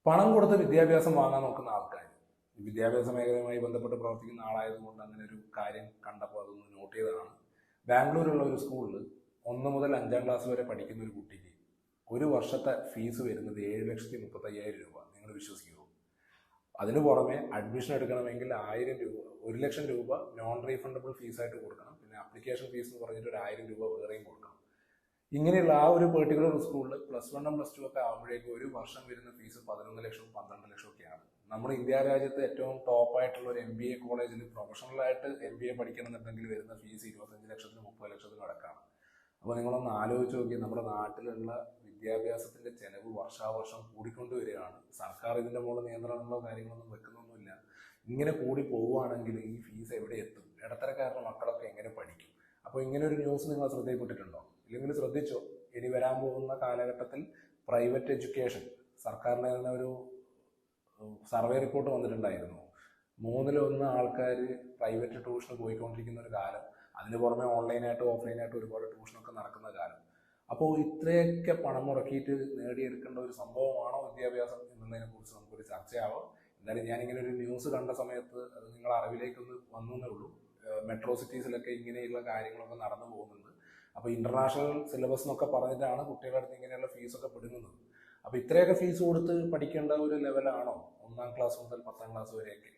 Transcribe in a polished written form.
പണം കൊടുത്ത് വിദ്യാഭ്യാസം വാങ്ങാൻ നോക്കുന്ന ആൾക്കാർ, വിദ്യാഭ്യാസ മേഖലയുമായി ബന്ധപ്പെട്ട് പ്രവർത്തിക്കുന്ന ആളായതുകൊണ്ട് അങ്ങനെ ഒരു കാര്യം കണ്ടപ്പോൾ അതൊന്ന് നോട്ട് ചെയ്തതാണ്. ബാംഗ്ലൂരുള്ള ഒരു സ്കൂളിൽ 1 മുതൽ 5 ക്ലാസ് വരെ പഠിക്കുന്ന ഒരു കുട്ടിക്ക് ഒരു വർഷത്തെ ഫീസ് വരുന്നത് 7,35,000 രൂപ. നിങ്ങൾ വിശ്വസിക്കുമോ? അതിനു പുറമെ അഡ്മിഷൻ എടുക്കണമെങ്കിൽ 1000 രൂപ, 1,00,000 രൂപ നോൺ റീഫണ്ടബിൾ ഫീസായിട്ട് കൊടുക്കണം. പിന്നെ ആപ്ലിക്കേഷൻ ഫീസ് എന്ന് പറഞ്ഞിട്ട് ഒരു 1000 രൂപ വേറെയും കൊടുക്കണം. ഇങ്ങനെയുള്ള ആ ഒരു പെർട്ടിക്കുലർ സ്കൂളിൽ +1 +2 ഒക്കെ ആകുമ്പോഴേക്കും ഒരു വർഷം വരുന്ന ഫീസ് 11 ലക്ഷം 12 ലക്ഷം ഒക്കെയാണ്. നമ്മുടെ ഇന്ത്യ രാജ്യത്ത് ഏറ്റവും ടോപ്പായിട്ടുള്ള ഒരു MBA കോളേജിൽ പ്രൊഫഷണലായിട്ട് MBA പഠിക്കണമെന്നുണ്ടെങ്കിൽ വരുന്ന ഫീസ് 25 ലക്ഷത്തിന് 30 ലക്ഷത്തിന് അടക്കമാണ്. അപ്പോൾ നിങ്ങളൊന്ന് ആലോചിച്ച് നോക്കി, നമ്മുടെ നാട്ടിലുള്ള വിദ്യാഭ്യാസത്തിന്റെ ചെലവ് വർഷാവർഷം കൂടിക്കൊണ്ടുവരികയാണ്. സർക്കാർ ഇതിന്റെ മുകളിൽ നിയന്ത്രണങ്ങളോ കാര്യങ്ങളൊന്നും വെക്കുന്നൊന്നുമില്ല. ഇങ്ങനെ കൂടി പോവുകയാണെങ്കിൽ ഈ ഫീസ് എവിടെ എത്തും? ഇടത്തരക്കാരുടെ മക്കളൊക്കെ എങ്ങനെ പഠിക്കും? അപ്പോൾ ഇങ്ങനെ ഒരു ന്യൂസ് നിങ്ങൾ ശ്രദ്ധയിൽപ്പെട്ടിട്ടുണ്ടോ? ഇല്ലെങ്കിൽ ശ്രദ്ധിച്ചോ, ഇനി വരാൻ പോകുന്ന കാലഘട്ടത്തിൽ പ്രൈവറ്റ് എഡ്യൂക്കേഷൻ, സർക്കാരിൻ്റെ തന്നെ ഒരു സർവേ റിപ്പോർട്ട് വന്നിട്ടുണ്ടായിരുന്നു. 1/3 ആൾക്കാർ പ്രൈവറ്റ് ട്യൂഷന് പോയിക്കൊണ്ടിരിക്കുന്ന ഒരു കാലം, അതിന് പുറമെ ഓൺലൈനായിട്ടും ഓഫ്ലൈനായിട്ടും ഒരുപാട് ട്യൂഷനൊക്കെ നടക്കുന്ന കാലം. അപ്പോൾ ഇത്രയൊക്കെ പണം മുടക്കിയിട്ട് നേടിയെടുക്കേണ്ട ഒരു സംഭവമാണോ വിദ്യാഭ്യാസം എന്നുള്ളതിനെ കുറിച്ച് നമുക്കൊരു ചർച്ചയാവാം. എന്തായാലും ഞാനിങ്ങനെ ഒരു ന്യൂസ് കണ്ട സമയത്ത് അത് നിങ്ങളുടെ അറിവിലേക്കൊന്ന് വന്നേ ഉള്ളൂ. മെട്രോ സിറ്റീസിലൊക്കെ ഇങ്ങനെയുള്ള കാര്യങ്ങളൊക്കെ നടന്നു പോകുന്നുണ്ട്. അപ്പോൾ ഇന്റർനാഷണൽ സിലബസ് എന്നൊക്കെ പറഞ്ഞിട്ടാണ് കുട്ടികളുടെ അടുത്ത് ഇങ്ങനെയുള്ള ഫീസൊക്കെ പിടുങ്ങുന്നത്. അപ്പോൾ ഇത്രയൊക്കെ ഫീസ് കൊടുത്ത് പഠിക്കേണ്ട ഒരു ലെവലാണോ 1-ാം ക്ലാസ് മുതൽ 10-ാം ക്ലാസ് വരെയൊക്കെ?